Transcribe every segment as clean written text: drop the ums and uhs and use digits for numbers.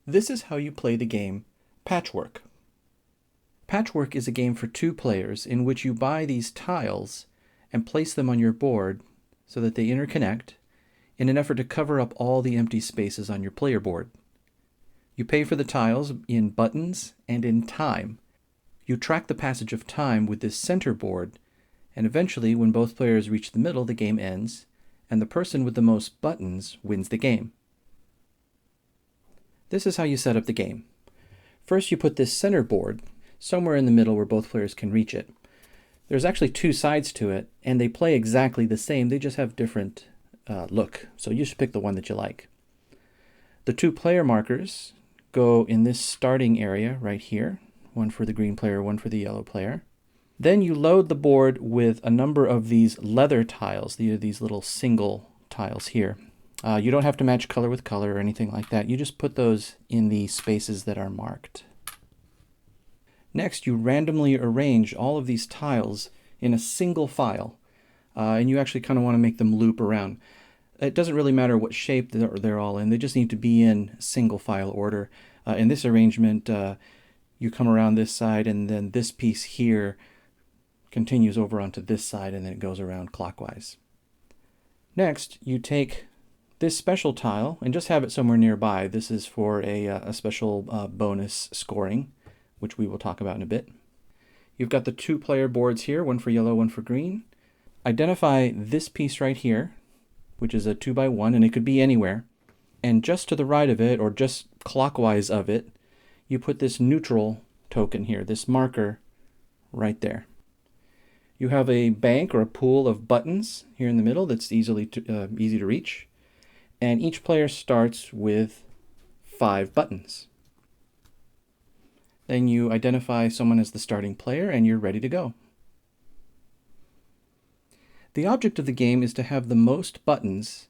This is how you play the game Patchwork. Patchwork is a game for 2 players in which you buy these tiles and place them on your board so that they interconnect in an effort to cover up all the empty spaces on your player board. You pay for the tiles in buttons and in time. You track the passage of time with this center board, and eventually when both players reach the middle, the game ends, and the person with the most buttons wins the game. This is how you set up the game. First, you put this center board somewhere in the middle where both players can reach it. There's actually 2 sides to it, and they play exactly the same. They just have different look, so you should pick the one that you like. The 2 player markers go in this starting area right here, one for the green player, one for the yellow player. Then you load the board with a number of these leather tiles. These little single tiles here. You don't have to match color with color or anything like that. You just put those in the spaces that are marked. Next, you randomly arrange all of these tiles in a single file, and you actually kind of want to make them loop around. It doesn't really matter what shape they're all in. They just need to be in single file order. In this arrangement, you come around this side, and then this piece here continues over onto this side, and then it goes around clockwise. Next, you take this special tile and just have it somewhere nearby. This is for a special bonus scoring, which we will talk about in a bit. You've got the 2 player boards here, one for yellow, one for green. Identify this piece right here, which is a 2x1, and it could be anywhere. And just to the right of it, or just clockwise of it, you put this neutral token here, this marker right there. You have a bank or a pool of buttons here in the middle that's easy to reach. And each player starts with 5 buttons. Then you identify someone as the starting player and you're ready to go. The object of the game is to have the most buttons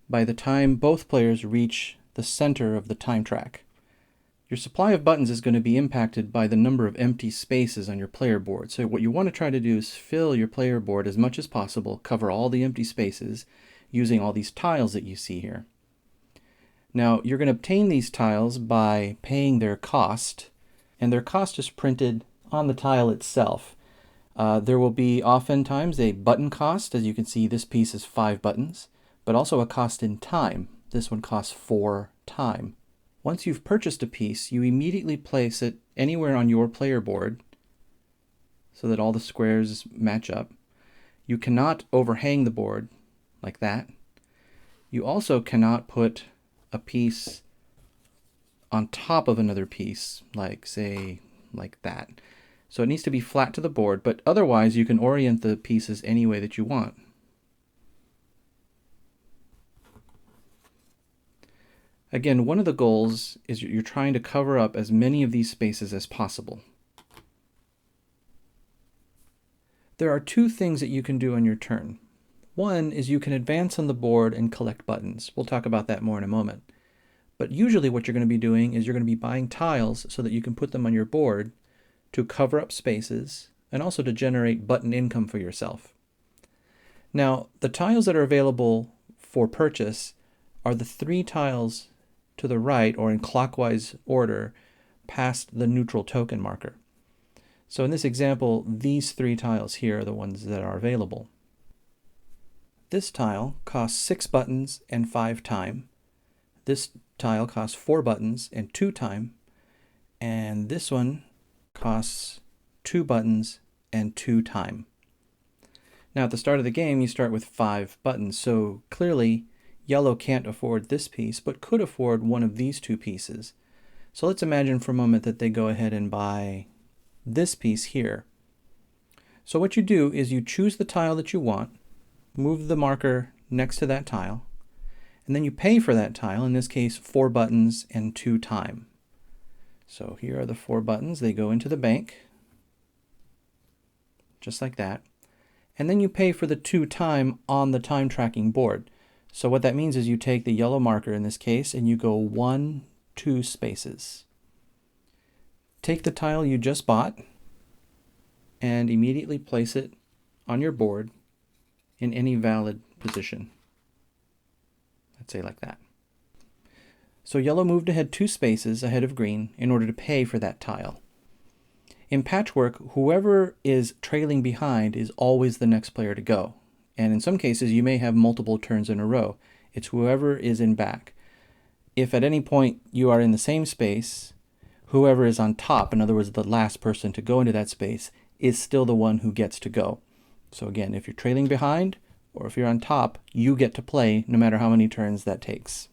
by the time both players reach the center of the time track. Your supply of buttons is going to be impacted by the number of empty spaces on your player board. So what you want to try to do is fill your player board as much as possible, cover all the empty spaces, using all these tiles that you see here. Now, you're going to obtain these tiles by paying their cost, and their cost is printed on the tile itself. There will be oftentimes a button cost. As you can see, this piece is 5 buttons, but also a cost in time. This one costs 4 time. Once you've purchased a piece, you immediately place it anywhere on your player board so that all the squares match up. You cannot overhang the board like that. You also cannot put a piece on top of another piece, like say, like that. So it needs to be flat to the board, but otherwise you can orient the pieces any way that you want. Again, one of the goals is you're trying to cover up as many of these spaces as possible. There are 2 things that you can do on your turn. One is you can advance on the board and collect buttons. We'll talk about that more in a moment. But usually what you're going to be doing is you're going to be buying tiles so that you can put them on your board to cover up spaces and also to generate button income for yourself. Now, the tiles that are available for purchase are the 3 tiles to the right, or in clockwise order, past the neutral token marker. So in this example, these 3 tiles here are the ones that are available. This tile costs 6 buttons and 5 time. This tile costs 4 buttons and 2 time. And this one costs 2 buttons and 2 time. Now at the start of the game, you start with 5 buttons, so clearly yellow can't afford this piece, but could afford one of these 2 pieces. So let's imagine for a moment that they go ahead and buy this piece here. So what you do is you choose the tile that you want, move the marker next to that tile, and then you pay for that tile, in this case 4 buttons and 2 time. So here are the 4 buttons. They go into the bank, just like that. And then you pay for the 2 time on the time tracking board. So what that means is you take the yellow marker in this case and you go 1, 2 spaces. Take the tile you just bought and immediately place it on your board in any valid position. Let's say like that. So yellow moved ahead 2 spaces ahead of green in order to pay for that tile. In Patchwork, whoever is trailing behind is always the next player to go. And in some cases, you may have multiple turns in a row. It's whoever is in back. If at any point you are in the same space, whoever is on top, in other words, the last person to go into that space, is still the one who gets to go. So again, if you're trailing behind or if you're on top, you get to play no matter how many turns that takes.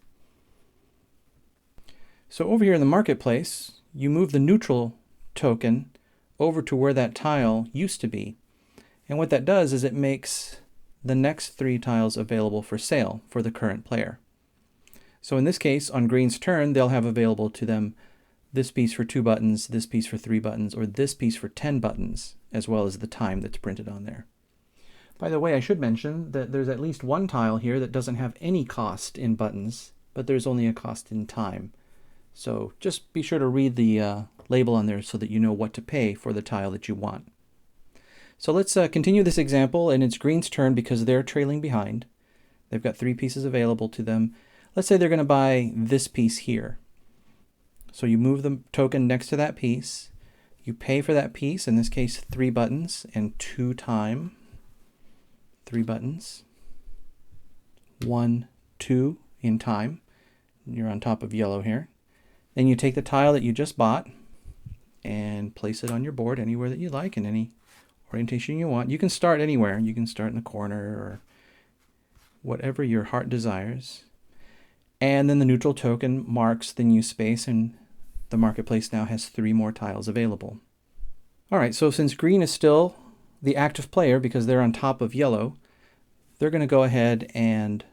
So over here in the marketplace, you move the neutral token over to where that tile used to be. And what that does is it makes the next 3 tiles available for sale for the current player. So in this case, on green's turn, they'll have available to them this piece for 2 buttons, this piece for 3 buttons, or this piece for 10 buttons, as well as the time that's printed on there. By the way, I should mention that there's at least one tile here that doesn't have any cost in buttons, but there's only a cost in time. So just be sure to read the label on there so that you know what to pay for the tile that you want. So let's continue this example, and it's green's turn because they're trailing behind. They've got 3 pieces available to them. Let's say they're going to buy this piece here. So you move the token next to that piece. You pay for that piece, in this case 3 buttons and 2 time. 3 buttons. 1, 2 in time. You're on top of yellow here. Then you take the tile that you just bought and place it on your board anywhere that you like, in any orientation you want. You can start anywhere. You can start in the corner or whatever your heart desires. And then the neutral token marks the new space, and the marketplace now has 3 more tiles available. All right, so since green is still the active player because they're on top of yellow, they're going to go ahead and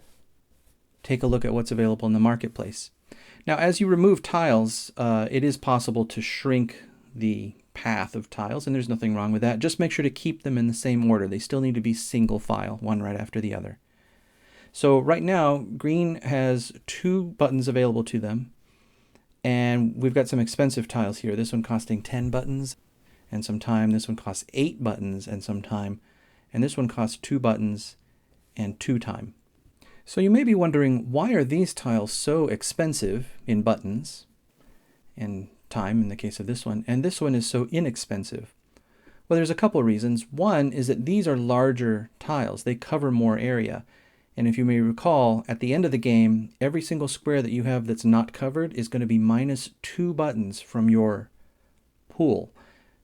take a look at what's available in the marketplace. Now, as you remove tiles, it is possible to shrink the path of tiles, and there's nothing wrong with that. Just make sure to keep them in the same order. They still need to be single file, one right after the other. So right now, green has 2 buttons available to them, and we've got some expensive tiles here. This one costing 10 buttons and some time. This one costs 8 buttons and some time, and this one costs 2 buttons and 2 time. So you may be wondering, why are these tiles so expensive in buttons and time in the case of this one, and this one is so inexpensive? Well, there's a couple reasons. One is that these are larger tiles. They cover more area. And if you may recall, at the end of the game, every single square that you have that's not covered is going to be minus 2 buttons from your pool.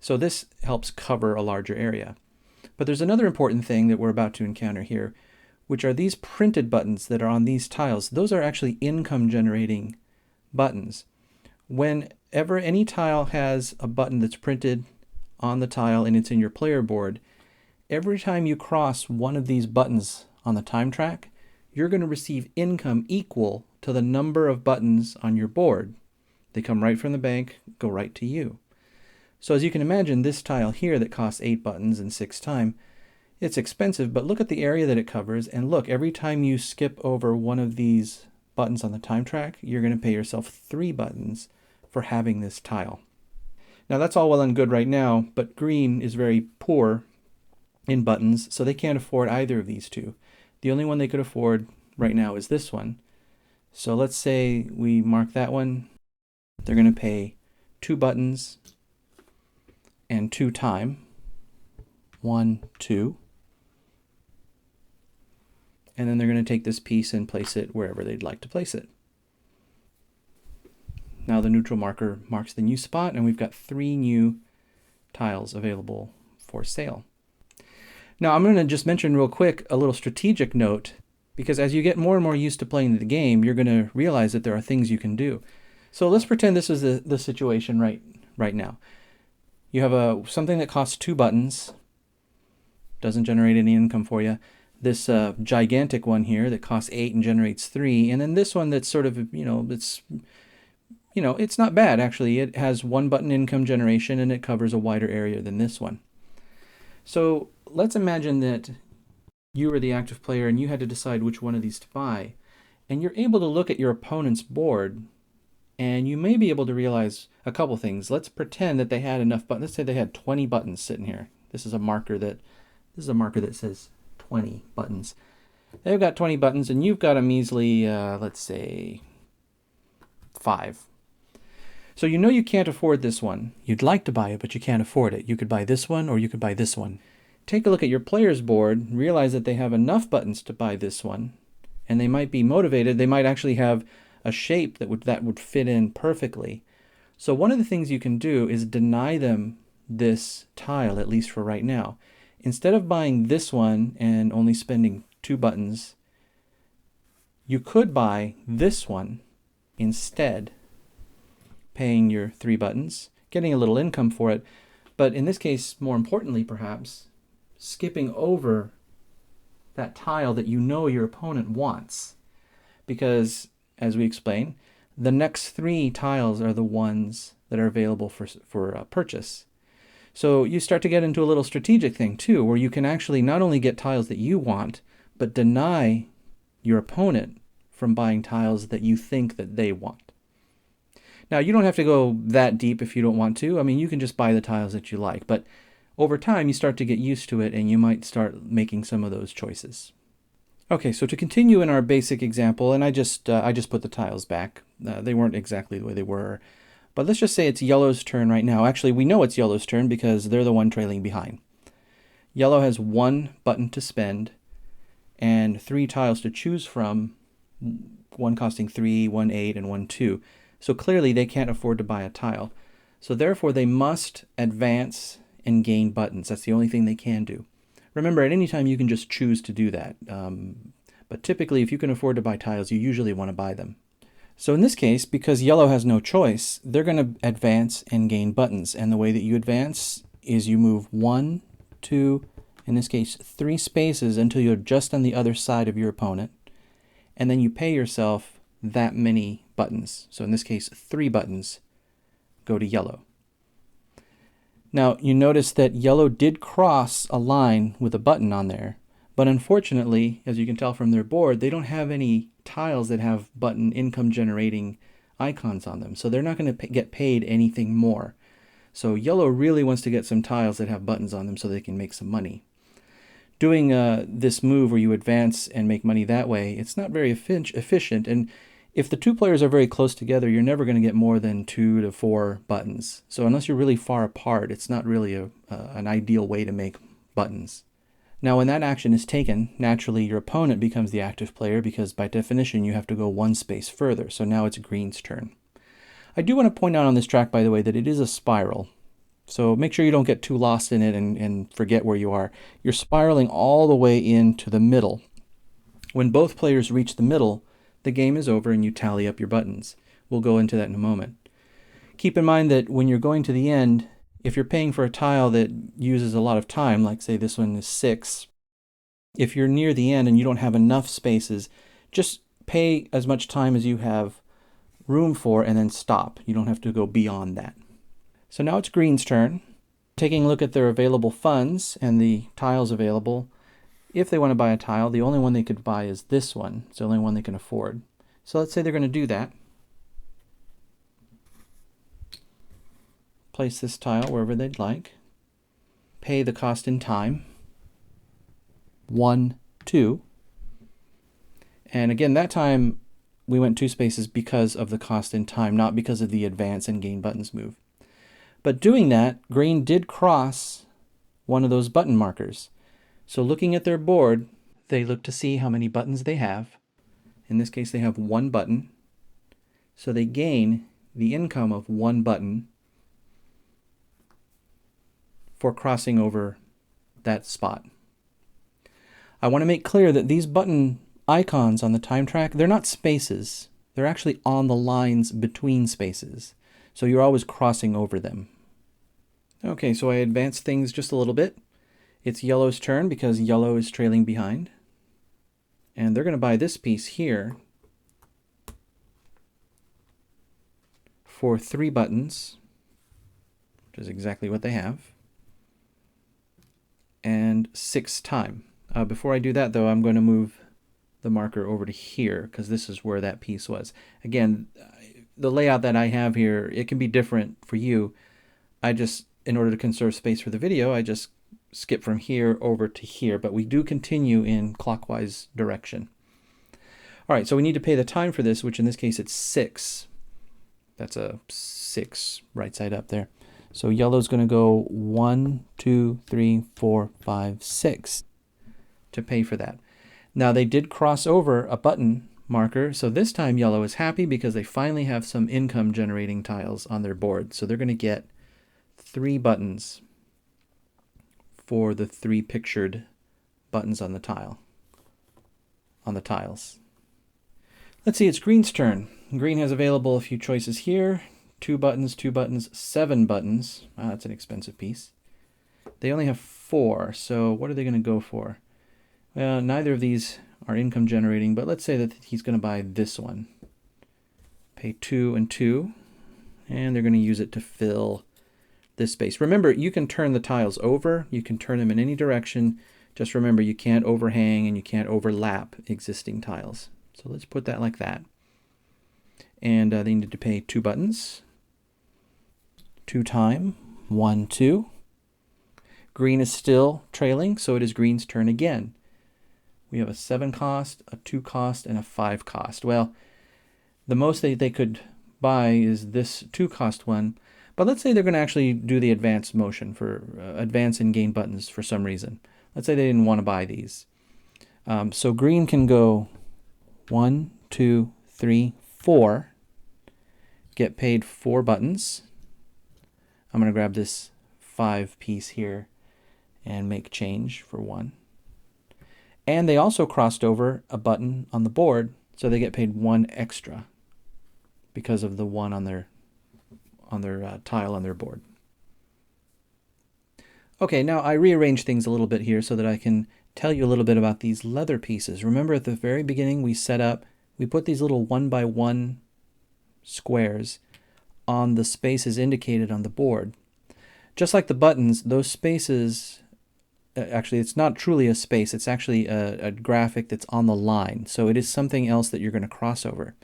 So this helps cover a larger area. But there's another important thing that we're about to encounter here, which are these printed buttons that are on these tiles. Those are actually income generating buttons. Whenever any tile has a button that's printed on the tile and it's in your player board, every time you cross one of these buttons on the time track, you're going to receive income equal to the number of buttons on your board. They come right from the bank, go right to you. So as you can imagine, this tile here that costs 8 buttons and 6 time, it's expensive, but look at the area that it covers, and look, every time you skip over one of these buttons on the time track, you're going to pay yourself 3 buttons for having this tile. Now that's all well and good right now, but green is very poor in buttons, so they can't afford either of these 2. The only one they could afford right now is this one. So let's say we mark that one. They're going to pay 2 buttons and 2 time. 1, 2. And then they're going to take this piece and place it wherever they'd like to place it. Now the neutral marker marks the new spot, and we've got 3 new tiles available for sale. Now I'm going to just mention real quick a little strategic note, because as you get more and more used to playing the game, you're going to realize that there are things you can do. So let's pretend this is the situation right now. You have something that costs 2 buttons, doesn't generate any income for you. This gigantic one here that costs 8 and generates 3, and then this one that's sort of, it's not bad actually. It has 1 button income generation and it covers a wider area than this one. So let's imagine that you were the active player and you had to decide which one of these to buy, and you're able to look at your opponent's board and you may be able to realize a couple things. Let's pretend that they had enough buttons. Let's say they had 20 buttons sitting here. This is a marker that says 20 buttons. They've got 20 buttons and you've got a measly, let's say 5. So you know you can't afford this one. You'd like to buy it, but you can't afford it. You could buy this one, or you could buy this one. Take a look at your player's board, realize that they have enough buttons to buy this one, and they might be motivated. They might actually have a shape that would fit in perfectly. So one of the things you can do is deny them this tile, at least for right now. Instead of buying this one and only spending 2 buttons, you could buy this one instead, paying your 3 buttons, getting a little income for it, but in this case, more importantly perhaps, skipping over that tile that you know your opponent wants. Because, as we explained, the next 3 tiles are the ones that are available for purchase. So you start to get into a little strategic thing too, where you can actually not only get tiles that you want, but deny your opponent from buying tiles that you think that they want. Now, you don't have to go that deep if you don't want to. I mean, you can just buy the tiles that you like, but over time you start to get used to it and you might start making some of those choices. Okay, so to continue in our basic example, and I just put the tiles back. They weren't exactly the way they were, but let's just say it's yellow's turn right now. Actually, we know it's yellow's turn because they're the one trailing behind. Yellow has 1 button to spend and 3 tiles to choose from, one costing 3, 1 8, and 1 2. So clearly they can't afford to buy a tile. So therefore they must advance and gain buttons. That's the only thing they can do. Remember, at any time you can just choose to do that. But typically if you can afford to buy tiles, you usually want to buy them. So in this case, because yellow has no choice, they're going to advance and gain buttons. And the way that you advance is you move 1, 2, in this case 3 spaces until you're just on the other side of your opponent. And then you pay yourself that many buttons. So in this case, 3 buttons go to yellow. Now you notice that yellow did cross a line with a button on there, but unfortunately, as you can tell from their board, they don't have any tiles that have button income generating icons on them. So they're not going to get paid anything more. So yellow really wants to get some tiles that have buttons on them so they can make some money. Doing this move where you advance and make money that way, it's not very efficient, and if the 2 players are very close together, you're never going to get more than 2 to 4 buttons. So unless you're really far apart, it's not really an ideal way to make buttons. Now when that action is taken, naturally your opponent becomes the active player because by definition you have to go 1 space further. So now it's green's turn. I do want to point out on this track, by the way, that it is a spiral. So make sure you don't get too lost in it and forget where you are. You're spiraling all the way into the middle. When both players reach the middle, the game is over and you tally up your buttons. We'll go into that in a moment. Keep in mind that when you're going to the end, if you're paying for a tile that uses a lot of time, like say this one is 6, if you're near the end and you don't have enough spaces, just pay as much time as you have room for and then stop. You don't have to go beyond that. So now it's green's turn. Taking a look at their available funds and the tiles available, if they want to buy a tile, the only one they could buy is this one. It's the only one they can afford. So let's say they're going to do that. Place this tile wherever they'd like. Pay the cost in time. 1, 2. And again, that time we went 2 spaces because of the cost in time, not because of the advance and gain buttons move. But doing that, green did cross one of those button markers. So looking at their board, they look to see how many buttons they have. In this case, they have 1 button. So they gain the income of 1 button for crossing over that spot. I want to make clear that these button icons on the time track, they're not spaces. They're actually on the lines between spaces. So you're always crossing over them. Okay, so I advanced things just a little bit. It's yellow's turn because yellow is trailing behind. And they're going to buy this piece here for 3 buttons, which is exactly what they have, and 6 time. Before I do that, though, I'm going to move the marker over to here because this is where that piece was. Again, the layout that I have here, it can be different for you. In order to conserve space for the video, I just skip from here over to here, but we do continue in clockwise direction. All right, so we need to pay the time for this, which in this case it's 6. That's a 6 right side up there. So yellow's going to go 1, 2, 3, 4, 5, 6 to pay for that. Now they did cross over a button marker, so this time yellow is happy because they finally have some income generating tiles on their board. So they're going to get 3 buttons for the 3 pictured buttons on the tiles. Let's see, it's green's turn. Green has available a few choices here. 2 buttons, 2 buttons, 7 buttons. Wow, that's an expensive piece. They only have 4, so what are they going to go for? Well, neither of these are income generating, but let's say that he's going to buy this one. Pay 2 and 2, and they're going to use it to fill this space. Remember, you can turn the tiles over, you can turn them in any direction. Just remember, you can't overhang and you can't overlap existing tiles. So let's put that like that. And they need to pay 2 buttons. 2 time, 1, 2. Green is still trailing, so it is green's turn again. We have a 7 cost, a 2 cost, and a 5 cost. Well, the most they could buy is this 2 cost one, but let's say they're going to actually do the advance motion for advance and gain buttons for some reason. Let's say they didn't want to buy these. So green can go 1, 2, 3, 4, get paid 4 buttons. I'm going to grab this 5 piece here and make change for 1. And they also crossed over a button on the board, so they get paid 1 extra because of the 1 on their tile on their board. Okay, now I rearranged things a little bit here so that I can tell you a little bit about these leather pieces. Remember at the very beginning we put these little 1x1 squares on the spaces indicated on the board. Just like the buttons, those spaces, actually it's not truly a space, it's actually a graphic that's on the line. So it is something else that you're going to cross over.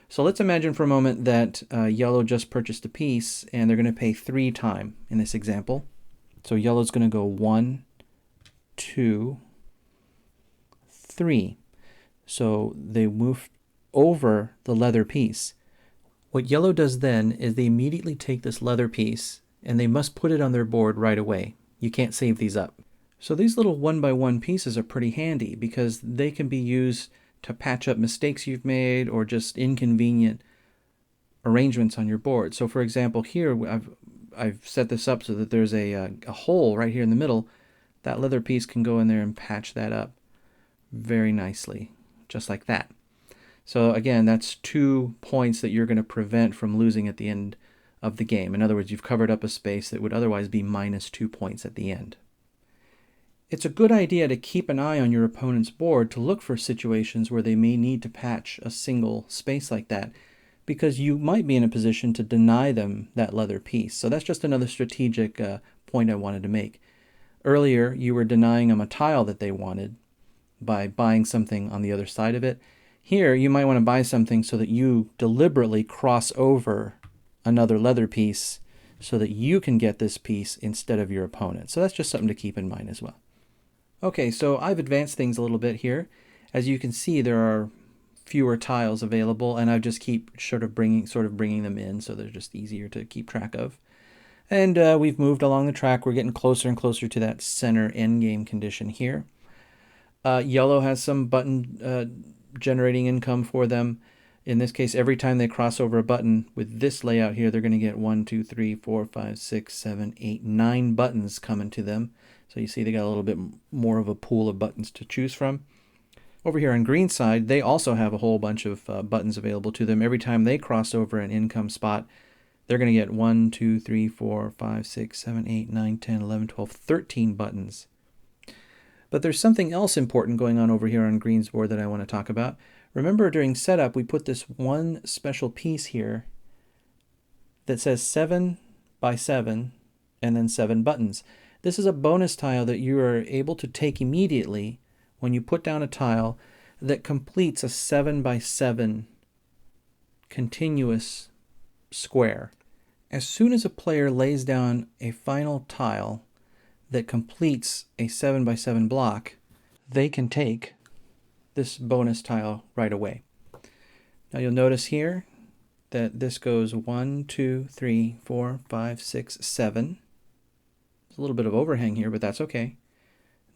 So let's imagine for a moment that yellow just purchased a piece and they're going to pay 3 time in this example. So yellow's going to go 1, 2, 3. So they move over the leather piece. What yellow does then is they immediately take this leather piece and they must put it on their board right away. You can't save these up. So these little 1x1 pieces are pretty handy because they can be used to patch up mistakes you've made or just inconvenient arrangements on your board. So for example, here I've set this up so that there's a hole right here in the middle. That leather piece can go in there and patch that up very nicely, just like that. So again, that's 2 points that you're going to prevent from losing at the end of the game. In other words, you've covered up a space that would otherwise be minus 2 points at the end. It's a good idea to keep an eye on your opponent's board to look for situations where they may need to patch a single space like that, because you might be in a position to deny them that leather piece. So that's just another strategic point I wanted to make. Earlier, you were denying them a tile that they wanted by buying something on the other side of it. Here, you might want to buy something so that you deliberately cross over another leather piece so that you can get this piece instead of your opponent. So that's just something to keep in mind as well. Okay, so I've advanced things a little bit here. As you can see, there are fewer tiles available, and I just keep sort of bringing them in so they're just easier to keep track of. And we've moved along the track. We're getting closer and closer to that center endgame condition here. Yellow has some button generating income for them. In this case, every time they cross over a button with this layout here, they're going to get 1, 2, 3, 4, 5, 6, 7, 8, 9 buttons coming to them. So you see they got a little bit more of a pool of buttons to choose from. Over here on green side, they also have a whole bunch of buttons available to them. Every time they cross over an income spot, they're going to get 1, 2, 3, 4, 5, 6, 7, 8, 9, 10, 11, 12, 13 buttons. But there's something else important going on over here on green's board that I want to talk about. Remember during setup, we put this one special piece here that says 7 by 7 and then 7 buttons. This is a bonus tile that you are able to take immediately when you put down a tile that completes a 7 by 7 continuous square. As soon as a player lays down a final tile that completes a 7 by 7 block, they can take this bonus tile right away. Now you'll notice here that this goes 1, 2, 3, 4, 5, 6, 7. There's a little bit of overhang here, but that's okay.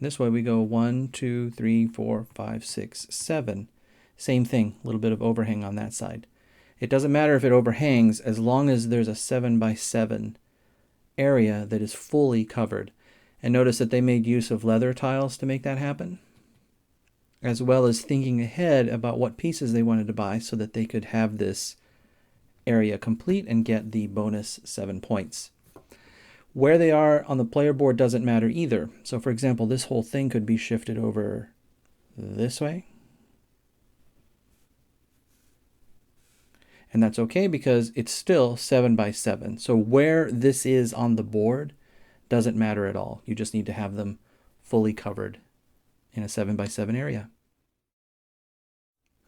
This way we go 1, 2, 3, 4, 5, 6, 7. Same thing, a little bit of overhang on that side. It doesn't matter if it overhangs as long as there's a 7 by 7 area that is fully covered. And notice that they made use of leather tiles to make that happen, as well as thinking ahead about what pieces they wanted to buy so that they could have this area complete and get the bonus 7 points. Where they are on the player board doesn't matter either. So for example, this whole thing could be shifted over this way. And that's okay because it's still 7 by 7. So where this is on the board doesn't matter at all. You just need to have them fully covered in a 7 by 7 area.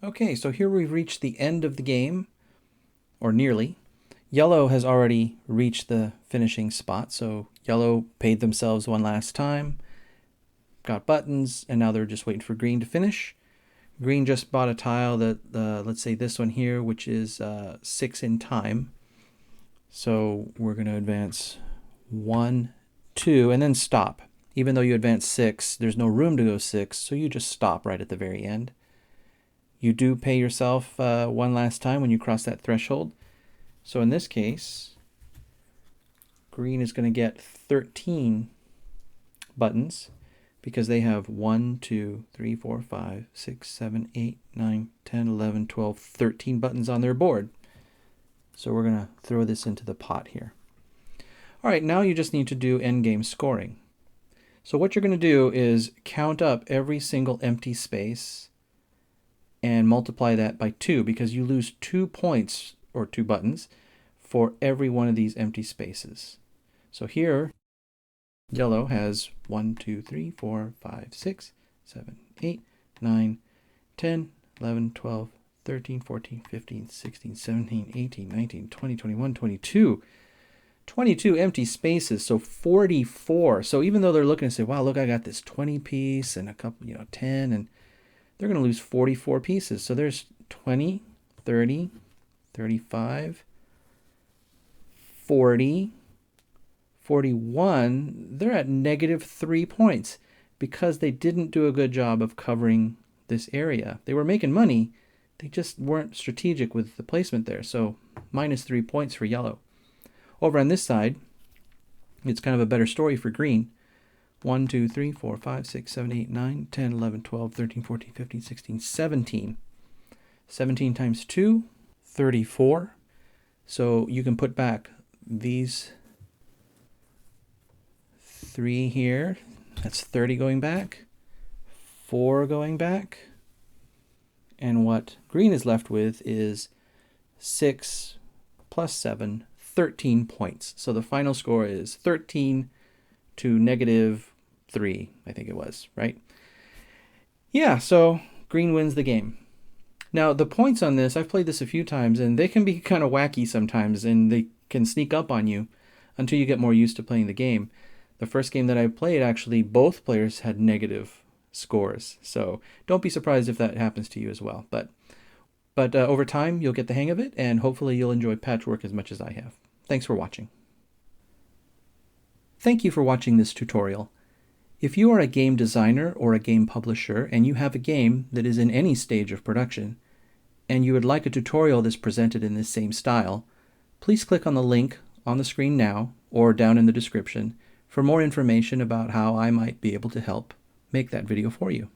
Okay, so here we've reached the end of the game, or nearly. Yellow has already reached the finishing spot, so yellow paid themselves one last time, got buttons, and now they're just waiting for green to finish. Green just bought a tile that, let's say this one here, which is 6 in time. So we're going to advance 1, 2, and then stop. Even though you advance 6, there's no room to go 6, so you just stop right at the very end. You do pay yourself one last time when you cross that threshold. So in this case, green is going to get 13 buttons because they have 1, 2, 3, 4, 5, 6, 7, 8, 9, 10, 11, 12, 13 buttons on their board. So we're going to throw this into the pot here. All right, now you just need to do endgame scoring. So what you're going to do is count up every single empty space and multiply that by 2 because you lose 2 points or 2 buttons for every one of these empty spaces. So here, yellow has 1, 2, 3, 4, 5, 6, 7, 8, 9, 10, 11, 12, 13, 14, 15, 16, 17, 18, 19, 20, 21, 22. 22 empty spaces, so 44. So even though they're looking and say, wow, look, I got this 20 piece and a couple, 10, and they're going to lose 44 pieces. So there's 20, 30, 35, 40, 41. They're at -3 points because they didn't do a good job of covering this area. They were making money. They just weren't strategic with the placement there. So -3 points for yellow. Over on this side, it's kind of a better story for green. 1, 2, 3, 4, 5, 6, 7, 8, 9, 10, 11, 12, 13, 14, 15, 16, 17. 17 times 2, 34. So you can put back these 3 here. That's 30 going back, 4 going back. And what green is left with is 6 plus 7, 13 points. So the final score is 13 to -3, I think it was, right? Yeah, so green wins the game. Now, the points on this, I've played this a few times, and they can be kind of wacky sometimes, and they can sneak up on you until you get more used to playing the game. The first game that I played, actually, both players had negative scores. So don't be surprised if that happens to you as well. But over time, you'll get the hang of it, and hopefully you'll enjoy Patchwork as much as I have. Thanks for watching. Thank you for watching this tutorial. If you are a game designer or a game publisher and you have a game that is in any stage of production, and you would like a tutorial that's presented in this same style, please click on the link on the screen now or down in the description for more information about how I might be able to help make that video for you.